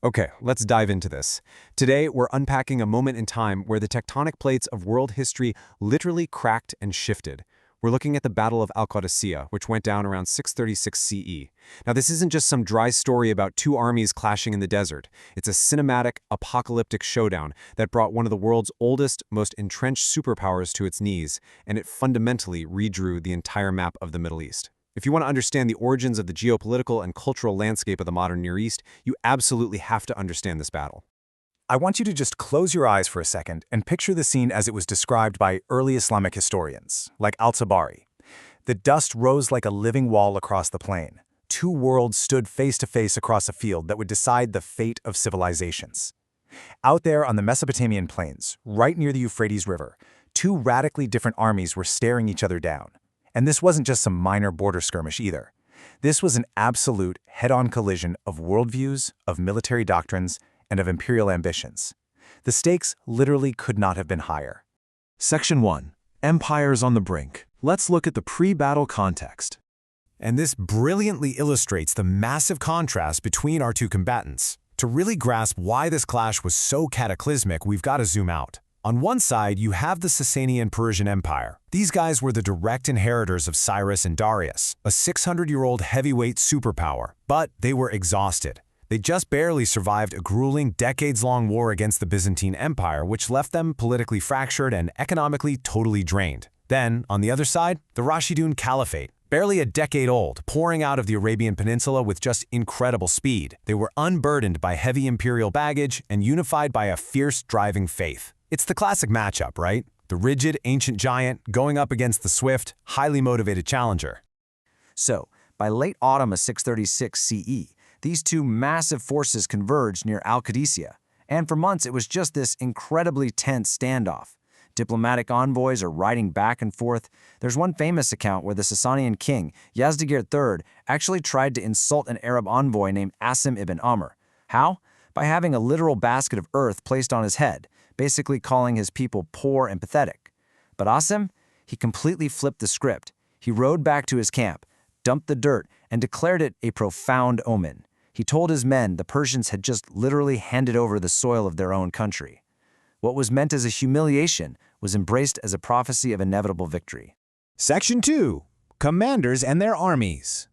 Okay, let's dive into this. Today, we're unpacking a moment in time where the tectonic plates of world history literally cracked and shifted. We're looking at the Battle of al-Qadisiyyah, which went down around 636 CE. Now, this isn't just some dry story about two armies clashing in the desert. It's a cinematic, apocalyptic showdown that brought one of the world's oldest, most entrenched superpowers to its knees, and it fundamentally redrew the entire map of the Middle East. If you want to understand the origins of the geopolitical and cultural landscape of the modern Near East, you absolutely have to understand this battle. I want you to just close your eyes for a second and picture the scene as it was described by early Islamic historians, like al-Tabari. The dust rose like a living wall across the plain. Two worlds stood face to face across a field that would decide the fate of civilizations. Out there on the Mesopotamian plains, right near the Euphrates River, two radically different armies were staring each other down. And this wasn't just some minor border skirmish either. This was an absolute head-on collision of worldviews, of military doctrines, and of imperial ambitions. The stakes literally could not have been higher. Section 1. Empires on the brink. Let's look at the pre-battle context. And this brilliantly illustrates the massive contrast between our two combatants. To really grasp why this clash was so cataclysmic, we've got to zoom out. On one side, you have the Sasanian Persian Empire. These guys were the direct inheritors of Cyrus and Darius, a 600-year-old heavyweight superpower, but they were exhausted. They just barely survived a grueling, decades-long war against the Byzantine Empire, which left them politically fractured and economically totally drained. Then, on the other side, the Rashidun Caliphate. Barely a decade old, pouring out of the Arabian Peninsula with just incredible speed. They were unburdened by heavy imperial baggage and unified by a fierce, driving faith. It's the classic matchup, right? The rigid, ancient giant going up against the swift, highly motivated challenger. So, by late autumn of 636 CE, these two massive forces converged near al-Qadisiyyah, and for months it was just this incredibly tense standoff. Diplomatic envoys are riding back and forth. There's one famous account where the Sasanian king, Yazdegerd III, actually tried to insult an Arab envoy named Asim ibn Amr. How? By having a literal basket of earth placed on his head, basically calling his people poor and pathetic. But Asim? He completely flipped the script. He rode back to his camp, dumped the dirt, and declared it a profound omen. He told his men the Persians had just literally handed over the soil of their own country. What was meant as a humiliation was embraced as a prophecy of inevitable victory. Section 2. Commanders and their armies.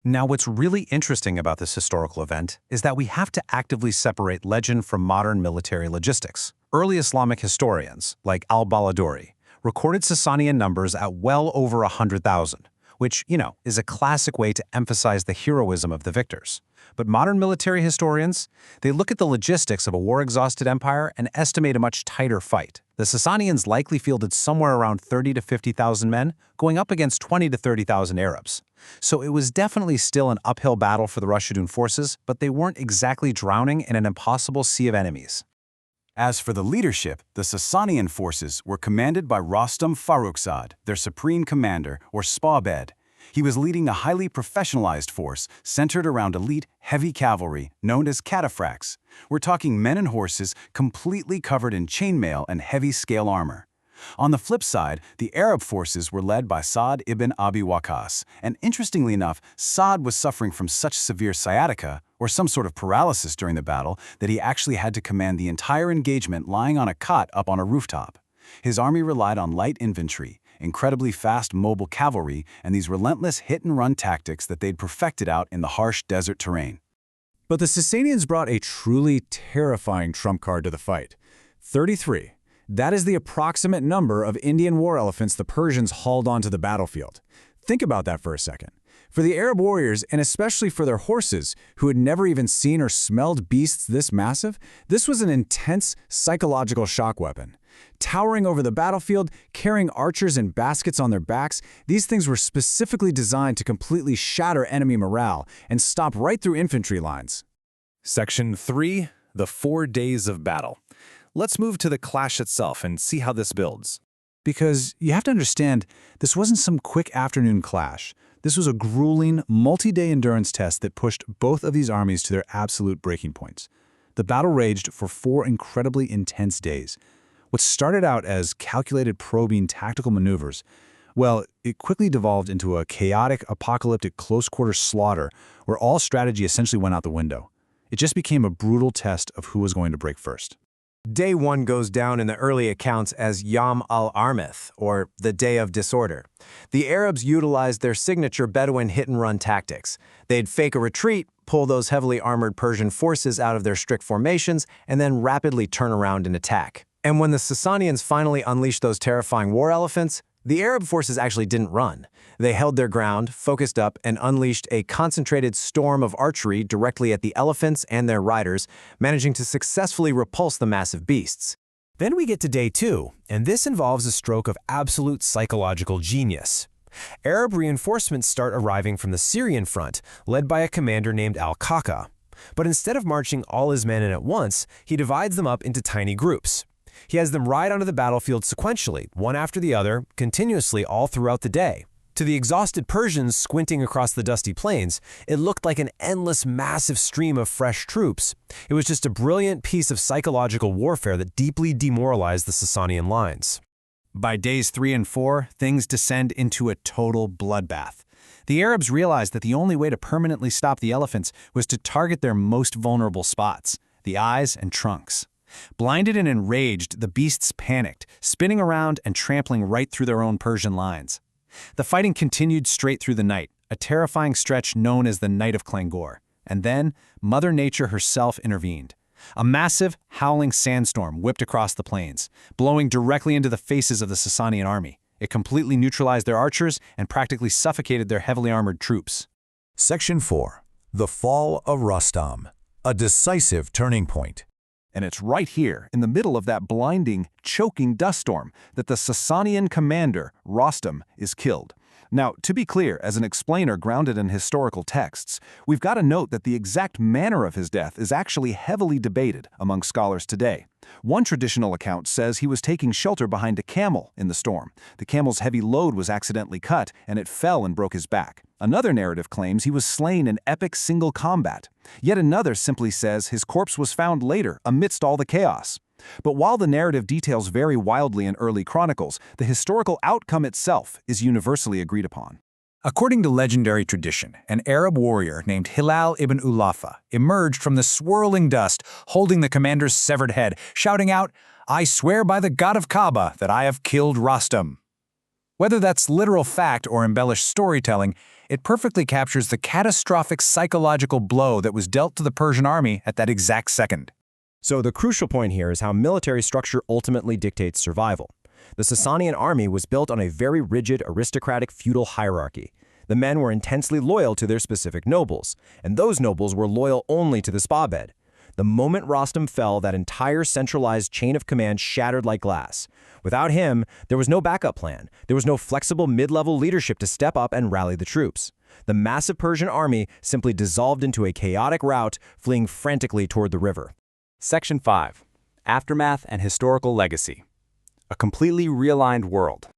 Now, what's really interesting about this historical event is that we have to actively separate legend from modern military logistics. Early Islamic historians, like al-Baladuri, recorded Sasanian numbers at well over 100,000, which, is a classic way to emphasize the heroism of the victors. But modern military historians, they look at the logistics of a war-exhausted empire and estimate a much tighter fight. The Sasanians likely fielded somewhere around 30 to 50,000 men, going up against 20 to 30,000 Arabs. So it was definitely still an uphill battle for the Rashidun forces, but they weren't exactly drowning in an impossible sea of enemies. As for the leadership, the Sasanian forces were commanded by Rostam Farrukhzad, their supreme commander, or Spahbed. He was leading a highly professionalized force centered around elite, heavy cavalry known as cataphracts. We're talking men and horses completely covered in chainmail and heavy scale armor. On the flip side, the Arab forces were led by Sa'd ibn Abi Waqqas, and interestingly enough, Sa'd was suffering from such severe sciatica, or some sort of paralysis during the battle, that he actually had to command the entire engagement lying on a cot up on a rooftop. His army relied on light infantry, incredibly fast mobile cavalry, and these relentless hit-and-run tactics that they'd perfected out in the harsh desert terrain. But the Sasanians brought a truly terrifying trump card to the fight. 33. That is the approximate number of Indian war elephants the Persians hauled onto the battlefield. Think about that for a second. For the Arab warriors, and especially for their horses, who had never even seen or smelled beasts this massive, this was an intense psychological shock weapon. Towering over the battlefield, carrying archers in baskets on their backs, these things were specifically designed to completely shatter enemy morale and stop right through infantry lines. Section 3. The 4 days of battle. Let's move to the clash itself and see how this builds. Because you have to understand, this wasn't some quick afternoon clash. This was a grueling, multi-day endurance test that pushed both of these armies to their absolute breaking points. The battle raged for 4 incredibly intense days. What started out as calculated probing tactical maneuvers, well, it quickly devolved into a chaotic, apocalyptic close-quarter slaughter where all strategy essentially went out the window. It just became a brutal test of who was going to break first. Day 1 goes down in the early accounts as Yom al-Armith, or the Day of Disorder. The Arabs utilized their signature Bedouin hit-and-run tactics. They'd fake a retreat, pull those heavily armored Persian forces out of their strict formations, and then rapidly turn around and attack. And when the Sasanians finally unleashed those terrifying war elephants, the Arab forces actually didn't run. They held their ground, focused up, and unleashed a concentrated storm of archery directly at the elephants and their riders, managing to successfully repulse the massive beasts. Then we get to day 2, and this involves a stroke of absolute psychological genius. Arab reinforcements start arriving from the Syrian front, led by a commander named al-Qadisiyyah. But instead of marching all his men in at once, he divides them up into tiny groups. He has them ride onto the battlefield sequentially, one after the other, continuously all throughout the day. To the exhausted Persians squinting across the dusty plains, it looked like an endless, massive stream of fresh troops. It was just a brilliant piece of psychological warfare that deeply demoralized the Sasanian lines. By days 3 and 4, things descend into a total bloodbath. The Arabs realized that the only way to permanently stop the elephants was to target their most vulnerable spots, the eyes and trunks. Blinded and enraged, the beasts panicked, spinning around and trampling right through their own Persian lines. The fighting continued straight through the night, a terrifying stretch known as the Night of Clangor. And then, Mother Nature herself intervened. A massive, howling sandstorm whipped across the plains, blowing directly into the faces of the Sasanian army. It completely neutralized their archers and practically suffocated their heavily armored troops. Section 4. The Fall of Rustam. A decisive turning point. And it's right here, in the middle of that blinding, choking dust storm, that the Sasanian commander, Rostam, is killed. Now, to be clear, as an explainer grounded in historical texts, we've got to note that the exact manner of his death is actually heavily debated among scholars today. One traditional account says he was taking shelter behind a camel in the storm. The camel's heavy load was accidentally cut, and it fell and broke his back. Another narrative claims he was slain in epic single combat. Yet another simply says his corpse was found later amidst all the chaos. But while the narrative details vary wildly in early chronicles, the historical outcome itself is universally agreed upon. According to legendary tradition, an Arab warrior named Hilal ibn Ulafa emerged from the swirling dust, holding the commander's severed head, shouting out, "I swear by the god of Kaaba that I have killed Rostam." Whether that's literal fact or embellished storytelling, it perfectly captures the catastrophic psychological blow that was dealt to the Persian army at that exact second. So the crucial point here is how military structure ultimately dictates survival. The Sasanian army was built on a very rigid, aristocratic, feudal hierarchy. The men were intensely loyal to their specific nobles, and those nobles were loyal only to the spa bed. The moment Rostam fell, that entire centralized chain of command shattered like glass. Without him, there was no backup plan. There was no flexible mid-level leadership to step up and rally the troops. The massive Persian army simply dissolved into a chaotic rout, fleeing frantically toward the river. Section 5. Aftermath and Historical Legacy. A completely realigned world.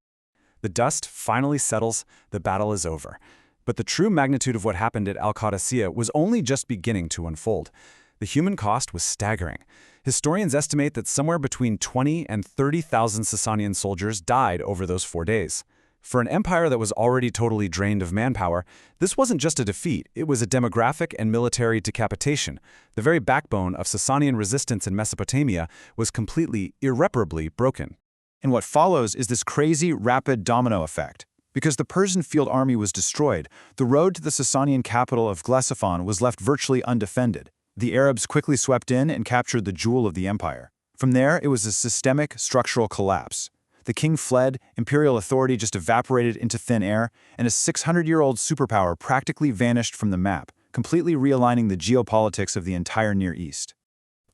The dust finally settles, the battle is over. But the true magnitude of what happened at al-Qadisiyyah was only just beginning to unfold. The human cost was staggering. Historians estimate that somewhere between 20 and 30,000 Sasanian soldiers died over those 4 days. For an empire that was already totally drained of manpower, this wasn't just a defeat, it was a demographic and military decapitation. The very backbone of Sasanian resistance in Mesopotamia was completely, irreparably broken. And what follows is this crazy, rapid domino effect. Because the Persian field army was destroyed, the road to the Sasanian capital of Ctesiphon was left virtually undefended. The Arabs quickly swept in and captured the jewel of the empire. From there, it was a systemic, structural collapse. The king fled, imperial authority just evaporated into thin air, and a 600-year-old superpower practically vanished from the map, completely realigning the geopolitics of the entire Near East.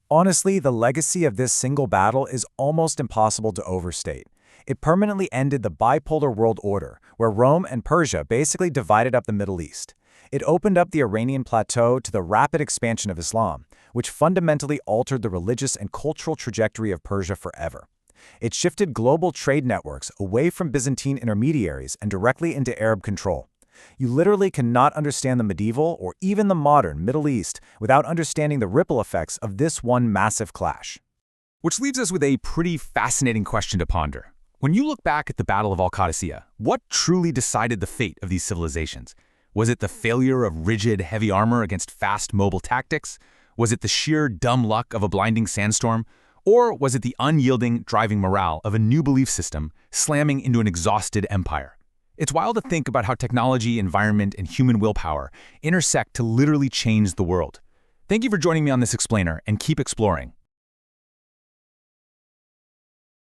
Honestly, the legacy of this single battle is almost impossible to overstate. It permanently ended the bipolar world order, where Rome and Persia basically divided up the Middle East. It opened up the Iranian plateau to the rapid expansion of Islam, which fundamentally altered the religious and cultural trajectory of Persia forever. It shifted global trade networks away from Byzantine intermediaries and directly into Arab control. You literally cannot understand the medieval or even the modern Middle East without understanding the ripple effects of this one massive clash. Which leaves us with a pretty fascinating question to ponder. When you look back at the Battle of al-Qadisiyyah, what truly decided the fate of these civilizations? Was it the failure of rigid, heavy armor against fast, mobile tactics? Was it the sheer dumb luck of a blinding sandstorm? Or was it the unyielding, driving morale of a new belief system slamming into an exhausted empire? It's wild to think about how technology, environment, and human willpower intersect to literally change the world. Thank you for joining me on this explainer, and keep exploring.